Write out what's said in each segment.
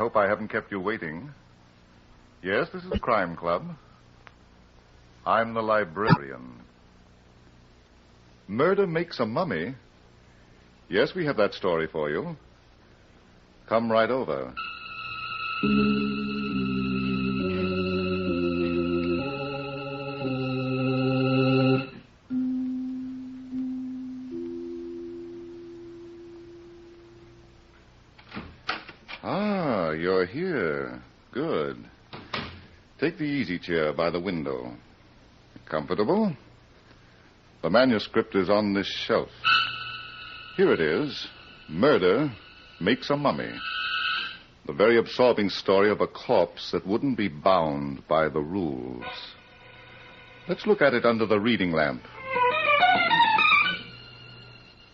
hope I haven't kept you waiting. Yes, this is Crime Club. I'm the librarian. Murder makes a mummy? Yes, we have that story for you. Come right over. Ah, you're here. Good. Take the easy chair by the window. Comfortable? The manuscript is on this shelf. Here it is. Murder makes a mummy. The very absorbing story of a corpse that wouldn't be bound by the rules. Let's look at it under the reading lamp.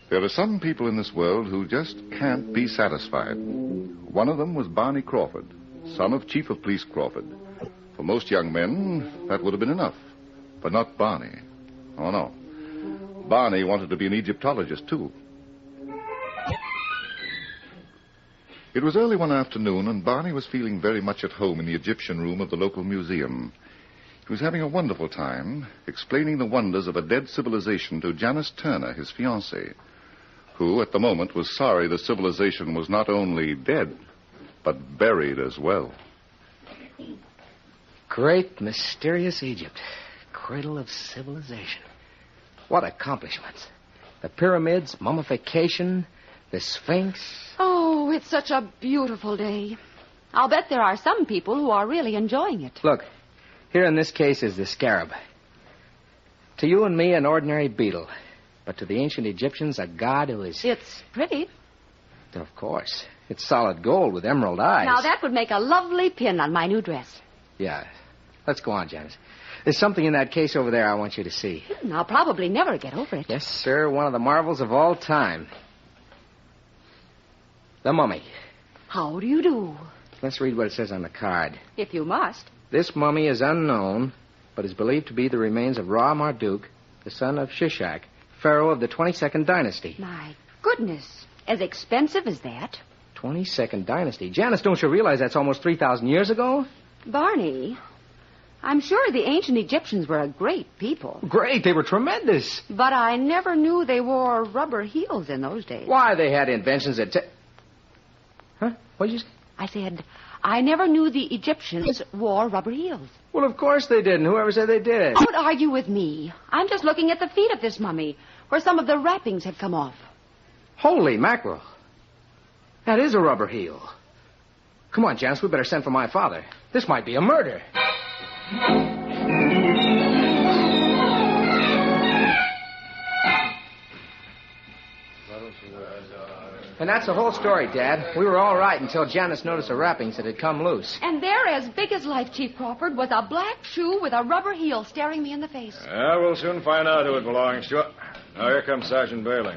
There are some people in this world who just can't be satisfied. One of them was Barney Crawford, son of Chief of Police Crawford. For most young men, that would have been enough. But not Barney. Oh, no. Barney wanted to be an Egyptologist, too. It was early one afternoon, and Barney was feeling very much at home in the Egyptian room of the local museum. He was having a wonderful time, explaining the wonders of a dead civilization to Janice Turner, his fiancée, who, at the moment, was sorry the civilization was not only dead, but buried as well. Great, mysterious Egypt. Cradle of civilization. What accomplishments. The pyramids, mummification, the Sphinx. Oh, it's such a beautiful day. I'll bet there are some people who are really enjoying it. Look, here in this case is the scarab. To you and me, an ordinary beetle. But to the ancient Egyptians, a god who is... It's pretty. Of course. It's solid gold with emerald eyes. Now, that would make a lovely pin on my new dress. Yeah. Let's go on, Janice. There's something in that case over there I want you to see. I'll probably never get over it. Yes, sir. One of the marvels of all time. The mummy. How do you do? Let's read what it says on the card. If you must. This mummy is unknown, but is believed to be the remains of Ra Marduk, the son of Shishak, pharaoh of the 22nd dynasty. My goodness. As expensive as that? 22nd dynasty. Janice, don't you realize that's almost 3,000 years ago? Barney, I'm sure the ancient Egyptians were a great people. Great. They were tremendous. But I never knew they wore rubber heels in those days. Why, they had inventions that... Huh? What did you say? I said, I never knew the Egyptians wore rubber heels. Well, of course they didn't. Whoever said they did. Don't argue with me. I'm just looking at the feet of this mummy, where some of the wrappings have come off. Holy mackerel. That is a rubber heel. Come on, Janice, we better send for my father. This might be a murder. And that's the whole story, Dad. We were all right until Janice noticed the wrappings that had come loose. And there, as big as life, Chief Crawford, was a black shoe with a rubber heel staring me in the face. We'll soon find out who it belongs to. Now, here comes Sergeant Bailey.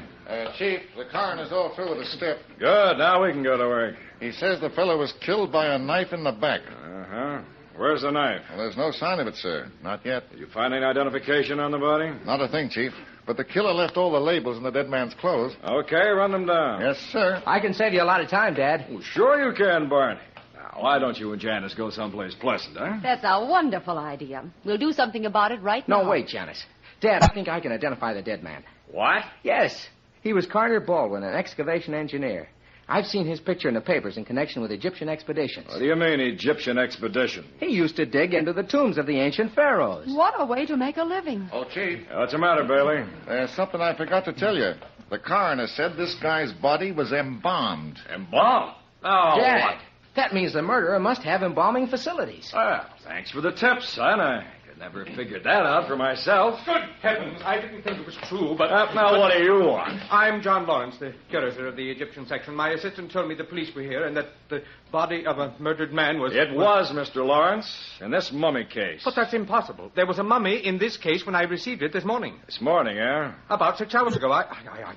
Chief, the coroner's all through with the stip. Good. Now we can go to work. He says the fellow was killed by a knife in the back. Uh-huh. Where's the knife? Well, there's no sign of it, sir. Not yet. Did you find any identification on the body? Not a thing, Chief. But the killer left all the labels in the dead man's clothes. Okay, run them down. Yes, sir. I can save you a lot of time, Dad. Well, sure you can, Barney. Now, why don't you and Janice go someplace pleasant, huh? That's a wonderful idea. We'll do something about it right now. No, wait, Janice. Dad, I think I can identify the dead man. What? Yes. He was Carter Baldwin, an excavation engineer. I've seen his picture in the papers in connection with Egyptian expeditions. What do you mean, Egyptian expedition? He used to dig into the tombs of the ancient pharaohs. What a way to make a living. Oh, Chief. What's the matter, Bailey? There's something I forgot to tell you. The coroner said this guy's body was embalmed. Embalmed? Oh, Dad, what? that means the murderer must have embalming facilities. Well, thanks for the tip, son. I could never figured that out for myself. Good heavens, I didn't think it was true, but... Now, what do you want? I'm John Lawrence, the curator of the Egyptian section. My assistant told me the police were here and that the body of a murdered man was... It was, Mr. Lawrence, in this mummy case. But that's impossible. There was a mummy in this case when I received it this morning. This morning, eh? About 6 hours ago. I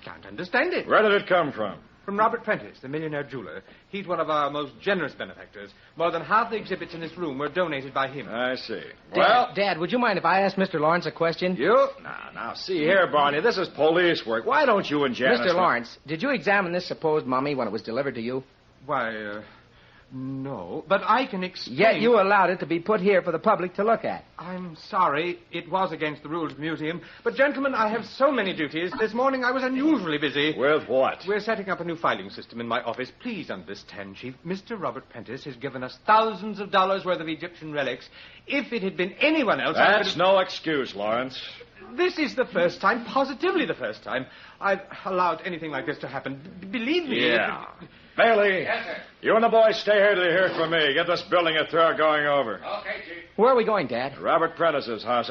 can't understand it. Where did it come from? From Robert Prentice, the millionaire jeweler. He's one of our most generous benefactors. More than half the exhibits in this room were donated by him. I see. Well, Dad, would you mind if I asked Mr. Lawrence a question? you? Now, see here, Barney. This is police work. Why don't you and Janice... Mr. Lawrence, did you examine this supposed mummy when it was delivered to you? Why, No, but I can explain... Yet you allowed it to be put here for the public to look at. I'm sorry. It was against the rules of the museum. But, gentlemen, I have so many duties. This morning I was unusually busy. With what? We're setting up a new filing system in my office. Please understand, Chief. Mr. Robert Prentice has given us thousands of dollars worth of Egyptian relics. If it had been anyone else... That's no excuse, Lawrence. This is the first time, positively the first time, I've allowed anything like this to happen. Believe me... Yeah. Bailey. Yes, sir. You and the boys stay here till you hear from me. Get this building a thorough going over. Okay, Chief. Where are we going, Dad? Robert Prentice's house.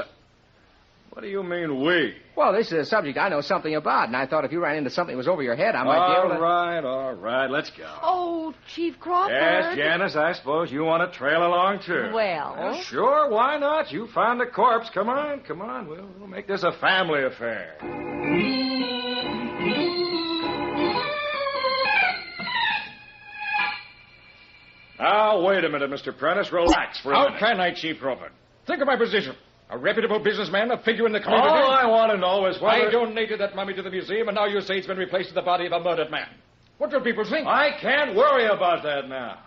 What do you mean, we? Well, this is a subject I know something about, and I thought if you ran into something that was over your head, I might be able to... All right, let's go. Oh, Chief Crawford. Yes, Janice, I suppose you want to trail along, too. Well? Sure, why not? You found a corpse. Come on. We'll make this a family affair. Now, wait a minute, Mr. Prentice. Relax for a minute. How can I, Chief Crawford? Think of my position. A reputable businessman, a figure in the community. All I want to know is whether... I donated that mummy to the museum, and now you say it's been replaced with the body of a murdered man. What will people think? I can't worry about that now.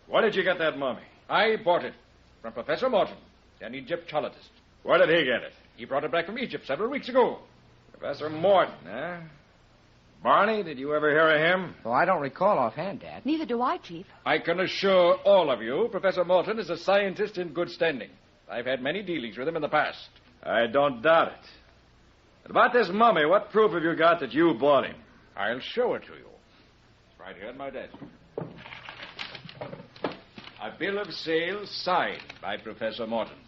Where did you get that mummy? I bought it from Professor Morton, an Egyptologist. Where did he get it? He brought it back from Egypt several weeks ago. Professor Morton, eh? Barney, did you ever hear of him? Well, I don't recall offhand, Dad. Neither do I, Chief. I can assure all of you, Professor Morton is a scientist in good standing. I've had many dealings with him in the past. I don't doubt it. But about this mummy, what proof have you got that you bought him? I'll show it to you. It's right here at my desk. A bill of sale signed by Professor Morton.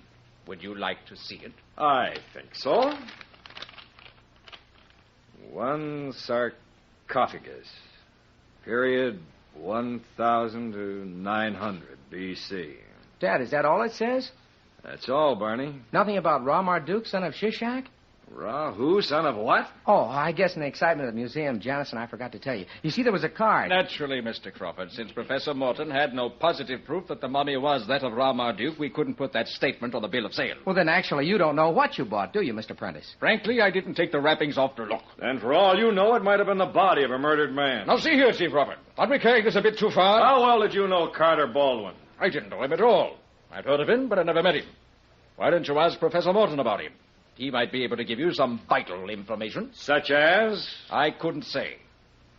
Would you like to see it? I think so. One sarcophagus. Period 1000 to 900 B.C. Dad, is that all it says? That's all, Barney. Nothing about Ra Marduk, son of Shishak? Ra, who? Son of what? Oh, I guess in the excitement of the museum, Janice and I forgot to tell you. You see, there was a card. Naturally, Mr. Crawford. Since Professor Morton had no positive proof that the mummy was that of Ra Marduk, we couldn't put that statement on the bill of sale. Well, then actually you don't know what you bought, do you, Mr. Prentice? Frankly, I didn't take the wrappings off to look. Then for all you know, it might have been the body of a murdered man. Now, see here, Chief Crawford. Aren't we carrying this a bit too far? How well did you know Carter Baldwin? I didn't know him at all. I'd heard of him, but I never met him. Why didn't you ask Professor Morton about him? He might be able to give you some vital information. Such as? I couldn't say.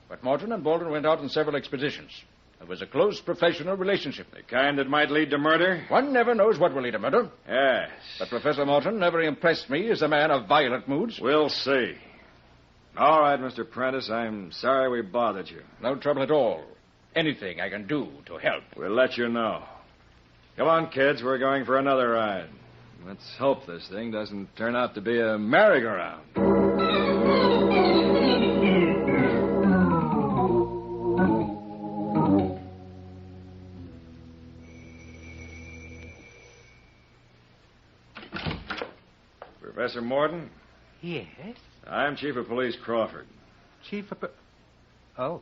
But Morton and Baldwin went out on several expeditions. There was a close professional relationship. The kind that might lead to murder? One never knows what will lead to murder. Yes. But Professor Morton never impressed me as a man of violent moods. We'll see. All right, Mr. Prentice, I'm sorry we bothered you. No trouble at all. Anything I can do to help. We'll let you know. Come on, kids, we're going for another ride. Let's hope this thing doesn't turn out to be a merry-go-round. Professor Morton? Yes? I'm Chief of Police Crawford. Chief of... Oh.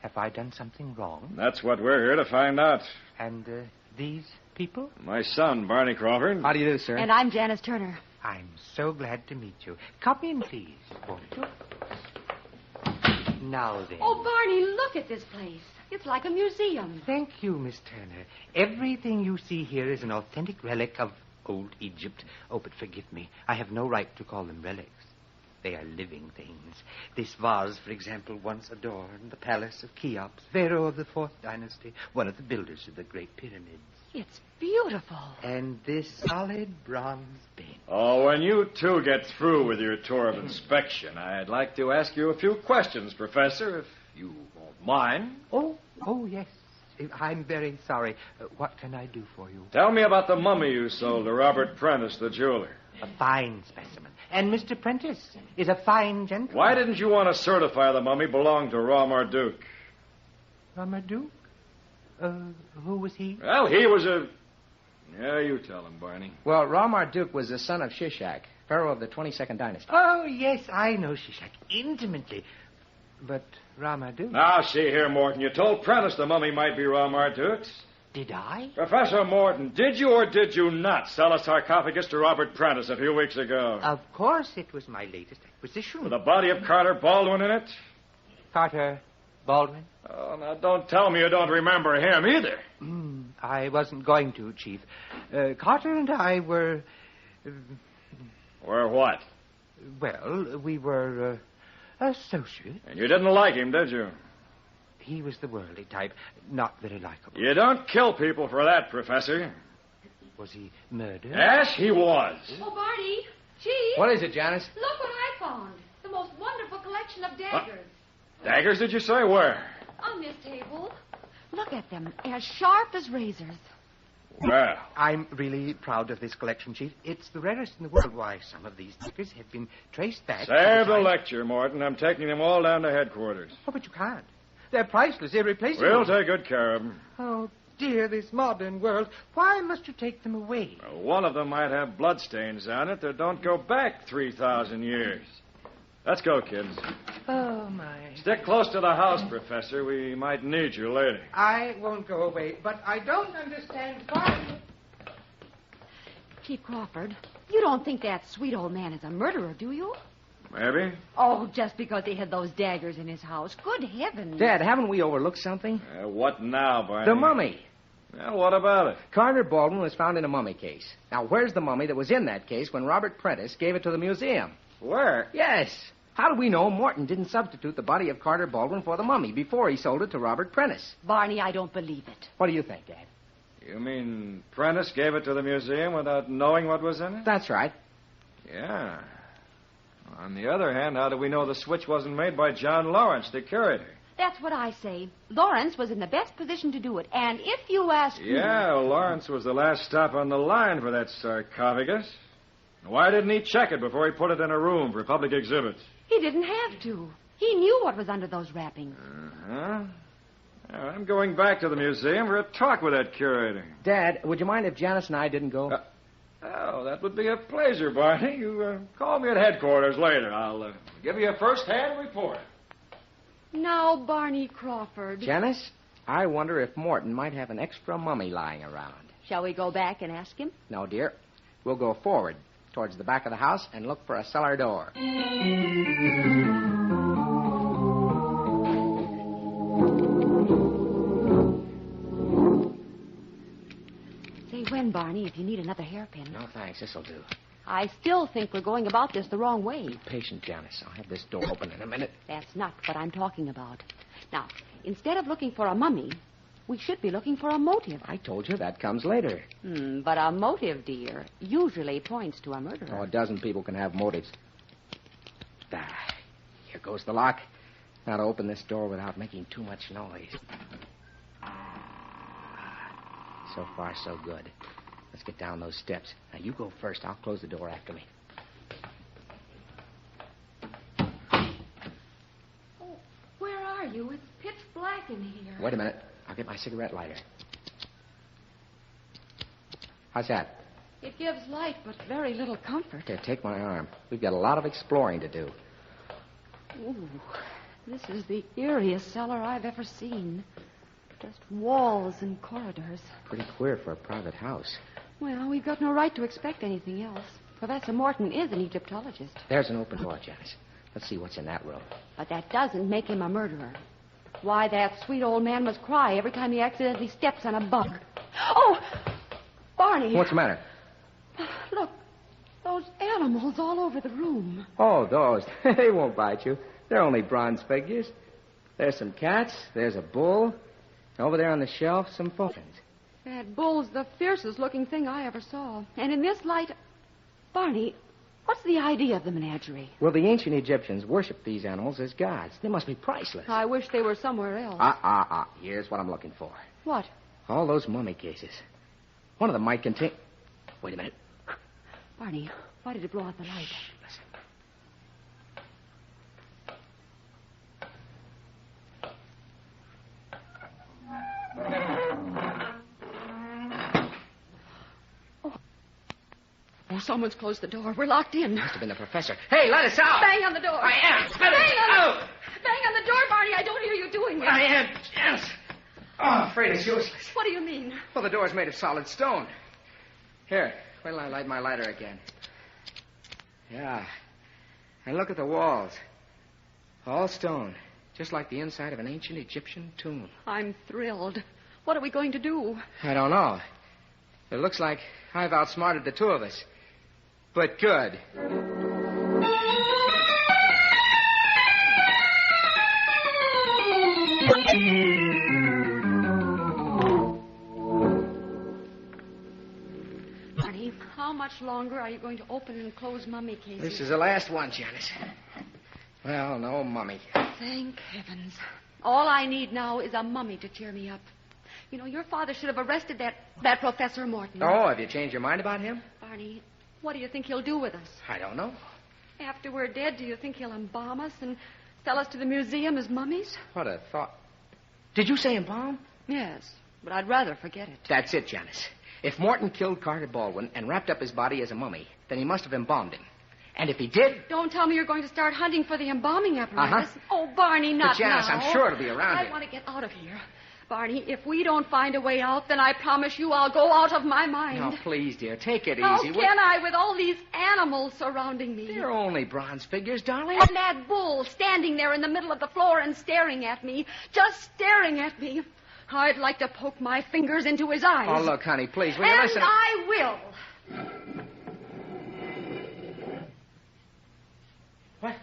Have I done something wrong? That's what we're here to find out. And, these people? My son, Barney Crawford. How do you do, sir? And I'm Janice Turner. I'm so glad to meet you. Come in, please, won't you? Now then. Oh, Barney, look at this place. It's like a museum. Thank you, Miss Turner. Everything you see here is an authentic relic of old Egypt. Oh, but forgive me. I have no right to call them relics. They are living things. This vase, for example, once adorned the palace of Cheops, Pharaoh of the 4th dynasty, one of the builders of the Great Pyramids. It's beautiful. And this solid bronze bench. Oh, when you two get through with your tour of inspection, I'd like to ask you a few questions, Professor, if you won't mind. Oh, yes. I'm very sorry. What can I do for you? Tell me about the mummy you sold to Robert Prentice, the jeweler. A fine specimen. And Mr. Prentice is a fine gentleman. Why didn't you want to certify the mummy belonged to Ra Marduk? Ra Marduk? Who was he? Well, he was a... Yeah, you tell him, Barney. Well, Ra Marduk was the son of Shishak, pharaoh of the 22nd dynasty. Oh, yes, I know Shishak intimately. But Ra Marduk... Now, see here, Morton. You told Prentice the mummy might be Ra Marduk's. Did I? Professor Morton, did you or did you not sell a sarcophagus to Robert Prentice a few weeks ago? Of course it was my latest acquisition. With the body of Carter Baldwin in it? Carter Baldwin? Oh, now don't tell me you don't remember him either. I wasn't going to, Chief. Carter and I were... Or what? Well, we were associates. And you didn't like him, did you? He was the worldly type, not very likable. You don't kill people for that, Professor. Was he murdered? Yes, he was. Oh, Barney. Chief. What is it, Janice? Look what I found. The most wonderful collection of daggers. Daggers, did you say? Where? On this table. Look at them. As sharp as razors. Well, I'm really proud of this collection, Chief. It's the rarest in the world. Why, some of these daggers have been traced back... save the lecture, Morton. I'm taking them all down to headquarters. Oh, but you can't. They're priceless, irreplaceable. We'll take good care of them. Oh, dear, this modern world. Why must you take them away? Well, one of them might have bloodstains on it that don't go back 3,000 years. Let's go, kids. Oh, my. Stick close to the house, Professor. We might need you later. I won't go away, but I don't understand why... Chief Crawford, you don't think that sweet old man is a murderer, do you? Maybe. Oh, just because he had those daggers in his house. Good heavens. Dad, haven't we overlooked something? What now, Barney? The mummy. Well, what about it? Carter Baldwin was found in a mummy case. Now, where's the mummy that was in that case when Robert Prentice gave it to the museum? Where? Yes. How do we know Morton didn't substitute the body of Carter Baldwin for the mummy before he sold it to Robert Prentice? Barney, I don't believe it. What do you think, Dad? You mean Prentice gave it to the museum without knowing what was in it? That's right. Yeah. On the other hand, how do we know the switch wasn't made by John Lawrence, the curator? That's what I say. Lawrence was in the best position to do it. And if you ask me... Yeah, Lawrence was the last stop on the line for that sarcophagus. Why didn't he check it before he put it in a room for public exhibits? He didn't have to. He knew what was under those wrappings. Uh-huh. Well, I'm going back to the museum for a talk with that curator. Dad, would you mind if Janice and I didn't go? Oh, that would be a pleasure, Barney. You call me at headquarters later. I'll give you a first-hand report. Now, Barney Crawford. Janice, I wonder if Morton might have an extra mummy lying around. Shall we go back and ask him? No, dear. We'll go forward towards the back of the house and look for a cellar door. Say when, Barney, if you need another hairpin. No, thanks. This'll do. I still think we're going about this the wrong way. Be patient, Janice. I'll have this door open in a minute. That's not what I'm talking about. Now, instead of looking for a mummy, we should be looking for a motive. I told you that comes later. But a motive, dear, usually points to a murderer. Oh, a dozen people can have motives. Here goes the lock. Now to open this door without making too much noise. So far, so good. Let's get down those steps. Now, you go first. I'll close the door after me. Oh, where are you? It's pitch black in here. Wait a minute. I'll get my cigarette lighter. How's that? It gives light, but very little comfort. Here, take my arm. We've got a lot of exploring to do. Ooh, this is the eeriest cellar I've ever seen. Just walls and corridors. Pretty queer for a private house. Well, we've got no right to expect anything else. Professor Morton is an Egyptologist. There's an open door, Janice. Let's see what's in that room. But that doesn't make him a murderer. Why, that sweet old man must cry every time he accidentally steps on a bug. Oh! Barney! What's the matter? Look, those animals all over the room. Oh, those. They won't bite you. They're only bronze figures. There's some cats. There's a bull. Over there on the shelf, some pumpkins. That bull's the fiercest looking thing I ever saw. And in this light... Barney, what's the idea of the menagerie? Well, the ancient Egyptians worshipped these animals as gods. They must be priceless. I wish they were somewhere else. Here's what I'm looking for. What? All those mummy cases. One of them might contain... Wait a minute. Barney, why did it blow out the light? Listen. Oh, someone's closed the door. We're locked in. Must have been the professor. Hey, let us out! Bang on the door. I am. Bang on the door, Barney. I don't hear you doing it. I am. Yes. Oh, I'm afraid it's useless. What do you mean? Well, the door's made of solid stone. Here, wait till I light my lighter again. Yeah. And look at the walls. All stone. Just like the inside of an ancient Egyptian tomb. I'm thrilled. What are we going to do? I don't know. It looks like I've outsmarted the two of us. But good. Barney, how much longer are you going to open and close mummy cases? This is the last one, Janice. Well, no mummy. Thank heavens. All I need now is a mummy to cheer me up. You know, your father should have arrested that Professor Morton. Oh, have you changed your mind about him? Barney, what do you think he'll do with us? I don't know. After we're dead, do you think he'll embalm us and sell us to the museum as mummies? What a thought. Did you say embalm? Yes, but I'd rather forget it. That's it, Janice. If Morton killed Carter Baldwin and wrapped up his body as a mummy, then he must have embalmed him. And if he did... Don't tell me you're going to start hunting for the embalming apparatus. Oh, Barney, not but Janice, now. I'm sure it'll be around I here. want to get out of here. Barney, if we don't find a way out, then I promise you I'll go out of my mind. Now, please, dear, take it How easy. can I with all these animals surrounding me? They're only bronze figures, darling. And that bull standing there in the middle of the floor and staring at me. Just staring at me. I'd like to poke my fingers into his eyes. Oh, look, honey, please, will you And listen? I will. What?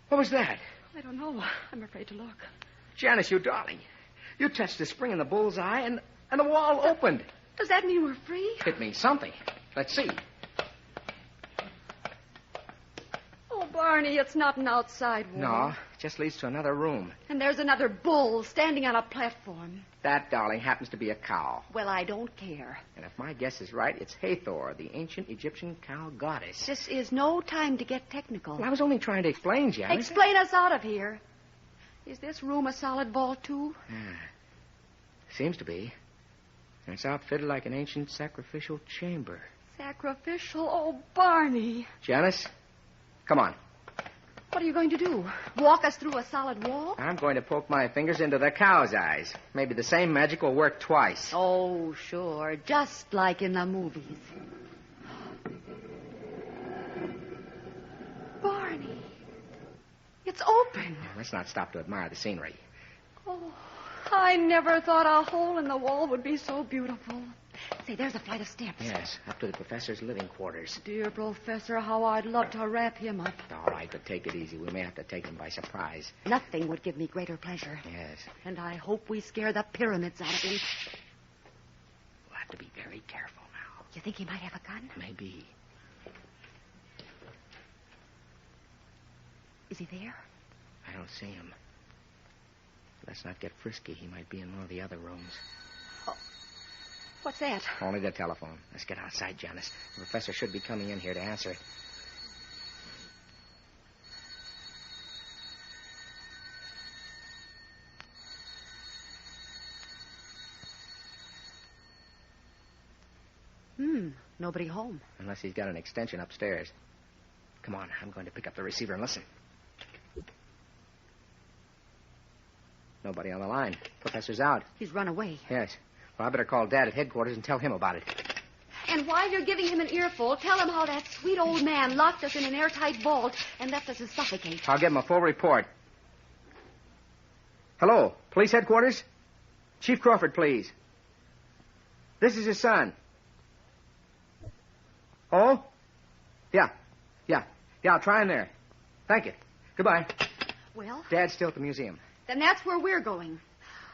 What was that? I don't know. I'm afraid to look. Janice, you darling. You touched the spring in the bull's eye, and the wall opened. Does that mean we're free? It means something. Let's see. Oh, Barney, it's not an outside wall. No, it just leads to another room. And there's another bull standing on a platform. That, darling, happens to be a cow. Well, I don't care. And if my guess is right, it's Hathor, the ancient Egyptian cow goddess. This is no time to get technical. Well, I was only trying to explain, Janice. Explain us out of here. Is this room a solid vault, too? Seems to be. And it's outfitted like an ancient sacrificial chamber. Sacrificial? Oh, Barney. Janice, come on. What are you going to do? Walk us through a solid wall? I'm going to poke my fingers into the cow's eyes. Maybe the same magic will work twice. Oh, sure. Just like in the movies. Barney. It's open. Let's not stop to admire the scenery. Oh, I never thought a hole in the wall would be so beautiful. Say, there's a flight of steps. Yes, up to the professor's living quarters. Dear Professor, how I'd love to wrap him up. All right, but take it easy. We may have to take him by surprise. Nothing would give me greater pleasure. Yes. And I hope we scare the pyramids out of him. We'll have to be very careful now. You think he might have a gun? Maybe. Is he there? I don't see him. Let's not get frisky. He might be in one of the other rooms. Oh. What's that? Only the telephone. Let's get outside, Janice. The professor should be coming in here to answer it. Nobody home. Unless he's got an extension upstairs. Come on, I'm going to pick up the receiver and listen. Nobody on the line. Professor's out. He's run away. Yes. Well, I better call Dad at headquarters and tell him about it. And while you're giving him an earful, tell him how that sweet old man locked us in an airtight vault and left us to suffocate. I'll give him a full report. Hello, police headquarters? Chief Crawford, please. This is his son. Oh? Yeah, I'll try in there. Thank you. Goodbye. Well? Dad's still at the museum. Then that's where we're going.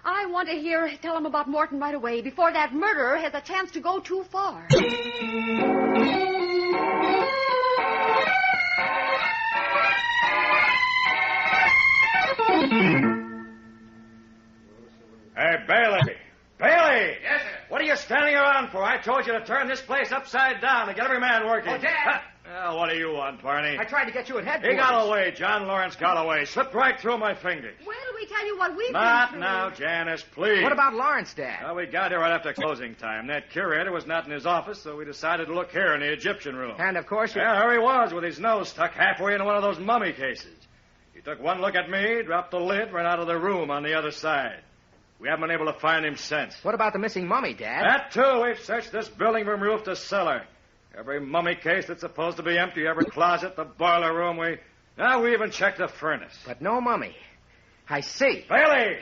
I want to tell him about Morton right away before that murderer has a chance to go too far. Hey, Bailey! Bailey! Yes, sir. What are you standing around for? I told you to turn this place upside down and get every man working. Oh, Dad! Well, what do you want, Barney? I tried to get you at headquarters. He got away. John Lawrence got away. Slipped right through my fingers. Wait till we tell you what we've been Not through. now, Janice, please. What about Lawrence, Dad? Well, we got here right after closing time. That curator was not in his office, so we decided to look here in the Egyptian room. And, of course, Yeah, there he was with his nose stuck halfway into one of those mummy cases. He took one look at me, dropped the lid, ran out of the room on the other side. We haven't been able to find him since. What about the missing mummy, Dad? That, too. We've searched this building from roof to cellar. Every mummy case that's supposed to be empty, every closet, the boiler room, we even checked the furnace. But no mummy. I see. Bailey!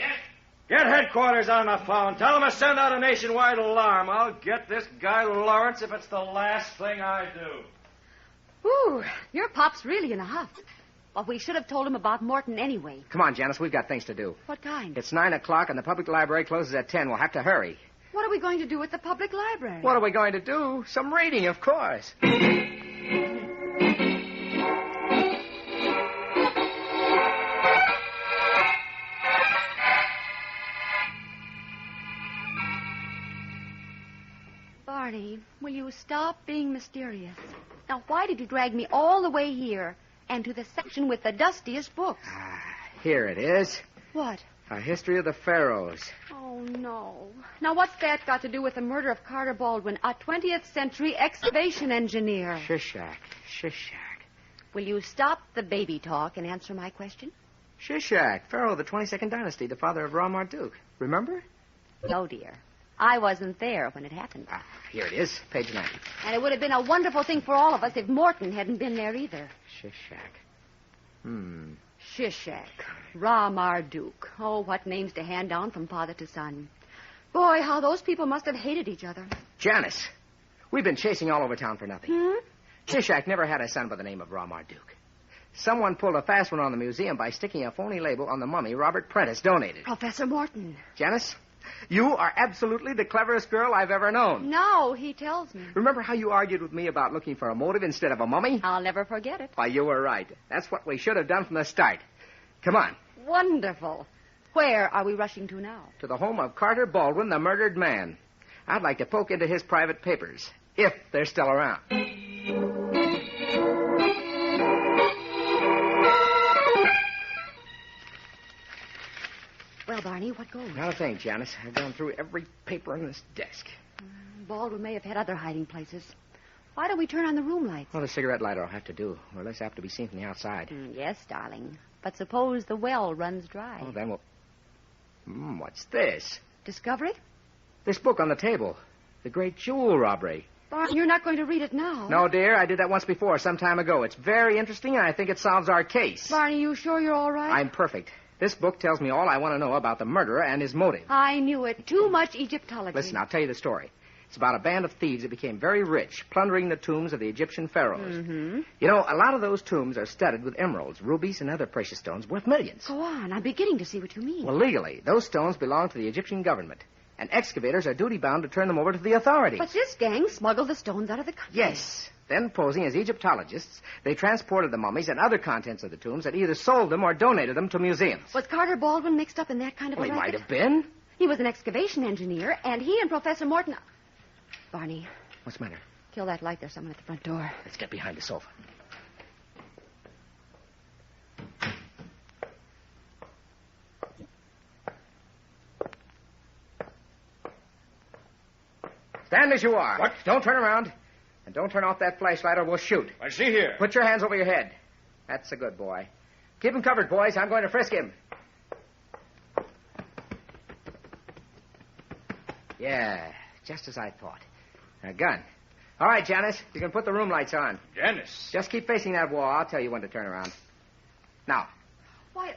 Get headquarters on the phone. Tell them to send out a nationwide alarm. I'll get this guy Lawrence if it's the last thing I do. Ooh, your pop's really in a huff. But we should have told him about Morton anyway. Come on, Janice. We've got things to do. What kind? It's 9 o'clock and the public library closes at 10. We'll have to hurry. What are we going to do at the public library? What are we going to do? Some reading, of course. Barney, will you stop being mysterious? Now, why did you drag me all the way here and to the section with the dustiest books? Here it is. What? A history of the pharaohs. Oh, no. Now, what's that got to do with the murder of Carter Baldwin, a 20th century excavation engineer? Shishak. Will you stop the baby talk and answer my question? Shishak, pharaoh of the 22nd dynasty, the father of Ra-Marduk. Remember? No, dear. I wasn't there when it happened. Here it is, page 90. And it would have been a wonderful thing for all of us if Morton hadn't been there either. Shishak. Shishak. Ra-Marduk. Oh, what names to hand down from father to son. Boy, how those people must have hated each other. Janice, we've been chasing all over town for nothing. Shishak never had a son by the name of Ra-Marduk. Someone pulled a fast one on the museum by sticking a phony label on the mummy Robert Prentice donated. Professor Morton. Janice, you are absolutely the cleverest girl I've ever known. No, he tells me. Remember how you argued with me about looking for a motive instead of a mummy? I'll never forget it. Why, you were right. That's what we should have done from the start. Come on. Wonderful. Where are we rushing to now? To the home of Carter Baldwin, the murdered man. I'd like to poke into his private papers, if they're still around. Well, Barney, what goes? Not a thing, Janice. I've gone through every paper on this desk. Baldwin may have had other hiding places. Why don't we turn on the room lights? Well, the cigarette lighter will have to do. We're less apt to be seen from the outside. Yes, darling. But suppose the well runs dry. Oh, then we'll... what's this? Discovery? This book on the table. The Great Jewel Robbery. Barney, you're not going to read it now. No, dear. I did that once before, some time ago. It's very interesting, and I think it solves our case. Barney, you sure you're all right? I'm perfect. This book tells me all I want to know about the murderer and his motive. I knew it. Too much Egyptology. Listen, I'll tell you the story. It's about a band of thieves that became very rich, plundering the tombs of the Egyptian pharaohs. You know, a lot of those tombs are studded with emeralds, rubies, and other precious stones worth millions. Go on. I'm beginning to see what you mean. Well, legally, those stones belong to the Egyptian government, and excavators are duty-bound to turn them over to the authorities. But this gang smuggled the stones out of the country. Yes. Then, posing as Egyptologists, they transported the mummies and other contents of the tombs and either sold them or donated them to museums. Was Carter Baldwin mixed up in that kind of Well, a he racket? might have been. He was an excavation engineer, and he and Professor Morton... Barney, What's the matter? kill that light. There's someone at the front door. Let's get behind the sofa. Stand as you are. What? Don't turn around. And don't turn off that flashlight or we'll shoot. I see here. Put your hands over your head. That's a good boy. Keep him covered, boys. I'm going to frisk him. Yeah, just as I thought. A gun. All right, Janice, you can put the room lights on. Janice. Just keep facing that wall. I'll tell you when to turn around. Now, Why,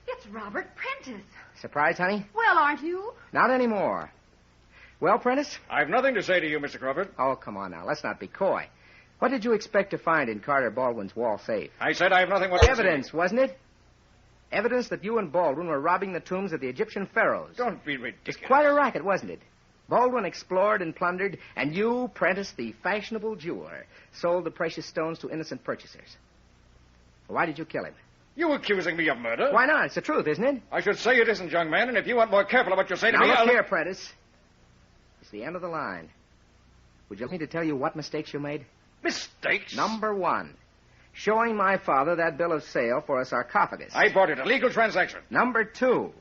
it's Robert Prentice. surprised, honey? Well, aren't you? Not anymore. Well, Prentice? I've nothing to say to you, Mr. Crawford. Oh, come on now. Let's not be coy. What did you expect to find in Carter Baldwin's wall safe? I said I have nothing whatever. Evidence, wasn't it? Evidence that you and Baldwin were robbing the tombs of the Egyptian pharaohs. Don't be It's ridiculous. quite a racket, wasn't it? Baldwin explored and plundered, and you, Prentice, the fashionable jeweler, sold the precious stones to innocent purchasers. Why did you kill him? You accusing me of murder? Why not? It's the truth, isn't it? I should say it isn't, young man, and if you want more careful of what you say to Now me, look I'll... here, Prentice. It's the end of the line. Would you like me to tell you what mistakes you made? Mistakes? Number one, showing my father that bill of sale for a sarcophagus. I bought it. A legal transaction. Number two,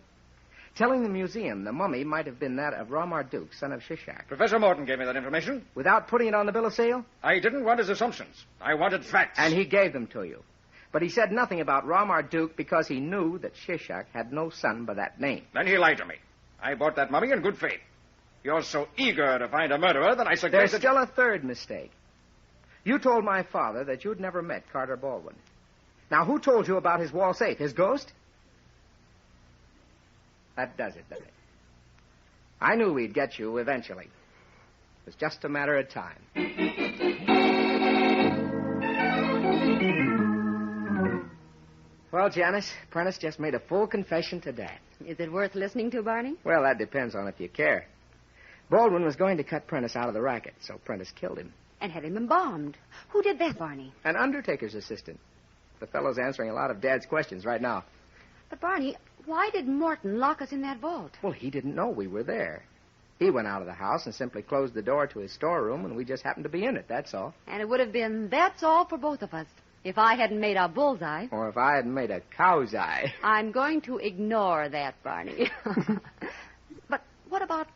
telling the museum the mummy might have been that of Ra-Marduk, son of Shishak. Professor Morton gave me that information. Without putting it on the bill of sale? I didn't want his assumptions. I wanted facts. And he gave them to you. But he said nothing about Ra-Marduk because he knew that Shishak had no son by that name. Then he lied to me. I bought that mummy in good faith. You're so eager to find a murderer that I suggested... There's still a third mistake. You told my father that you'd never met Carter Baldwin. Now, who told you about his wall safe? His ghost? That does it, doesn't it? I knew we'd get you eventually. It was just a matter of time. Well, Janice, Prentice just made a full confession to Dad. Is it worth listening to, Barney? Well, that depends on if you care. Baldwin was going to cut Prentice out of the racket, so Prentice killed him. And had him embalmed. Who did that, Barney? An undertaker's assistant. The fellow's answering a lot of Dad's questions right now. But, Barney, why did Morton lock us in that vault? Well, he didn't know we were there. He went out of the house and simply closed the door to his storeroom, and we just happened to be in it, that's all. And it would have been that's all for both of us if I hadn't made a bullseye. Or if I hadn't made a cow's eye. I'm going to ignore that, Barney. But what about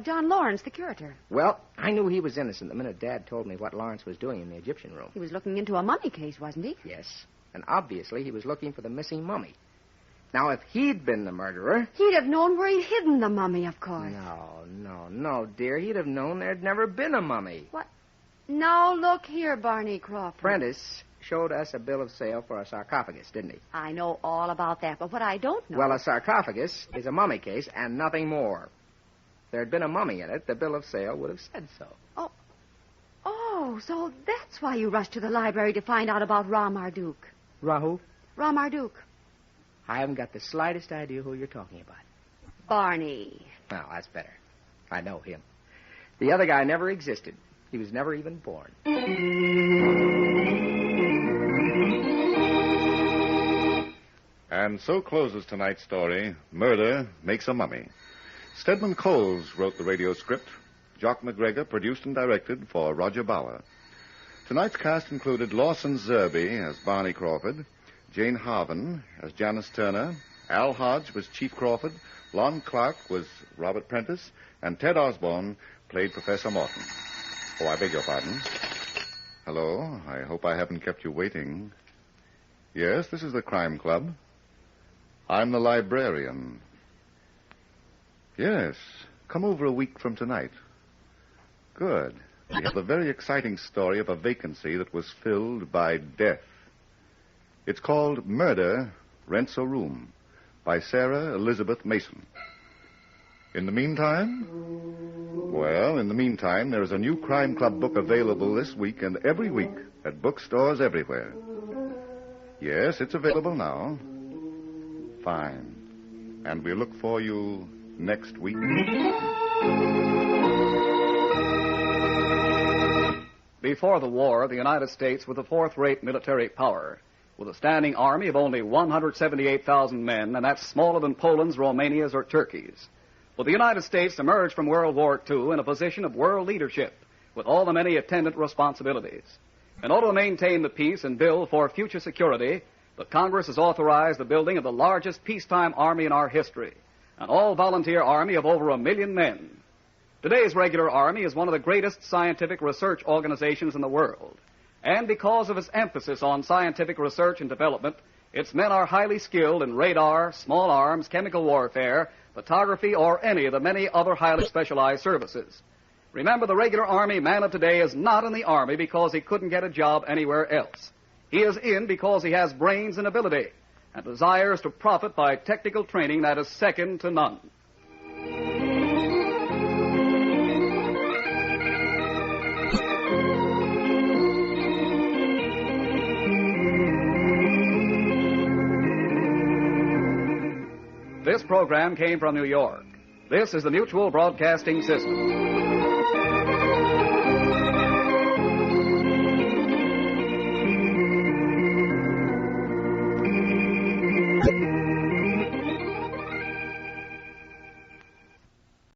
John Lawrence, the curator? Well, I knew he was innocent the minute Dad told me what Lawrence was doing in the Egyptian room. He was looking into a mummy case, wasn't he? Yes, and obviously he was looking for the missing mummy. Now, if he'd been the murderer... He'd have known where he'd hidden the mummy, of course. No, dear. He'd have known there'd never been a mummy. What? Now, look here, Barney Crawford. Prentice showed us a bill of sale for a sarcophagus, didn't he? I know all about that, but what I don't know... Well, a sarcophagus is a mummy case and nothing more. If there'd been a mummy in it, the bill of sale would have said so. Oh, so that's why you rushed to the library to find out about Ra Marduk. Rahu? Ra Marduk. I haven't got the slightest idea who you're talking about. Barney. Well, that's better. I know him. The other guy never existed. He was never even born. And so closes tonight's story, Murder Makes a Mummy. Stedman Coles wrote the radio script. Jock McGregor produced and directed for Roger Bauer. Tonight's cast included Lawson Zerby as Barney Crawford, Jane Harvin as Janice Turner, Al Hodge was Chief Crawford, Lon Clark was Robert Prentice, and Ted Osborne played Professor Morton. Oh, I beg your pardon. Hello, I hope I haven't kept you waiting. Yes, this is the Crime Club. I'm the librarian. Yes, come over a week from tonight. Good. We have a very exciting story of a vacancy that was filled by death. It's called Murder Rents a Room by Sarah Elizabeth Mason. In the meantime? Well, in the meantime, there is a new Crime Club book available this week and every week at bookstores everywhere. Yes, it's available now. Fine. And we'll look for you next week. Before the war, the United States was a fourth-rate military power, with a standing army of only 178,000 men, and that's smaller than Poland's, Romania's, or Turkey's. But the United States emerged from World War II in a position of world leadership, with all the many attendant responsibilities. In order to maintain the peace and build for future security, the Congress has authorized the building of the largest peacetime army in our history, an all-volunteer army of over 1 million men. Today's regular army is one of the greatest scientific research organizations in the world. And because of its emphasis on scientific research and development, its men are highly skilled in radar, small arms, chemical warfare, photography, or any of the many other highly specialized services. Remember, the regular Army man of today is not in the Army because he couldn't get a job anywhere else. He is in because he has brains and ability and desires to profit by technical training that is second to none. This program came from New York. This is the Mutual Broadcasting System.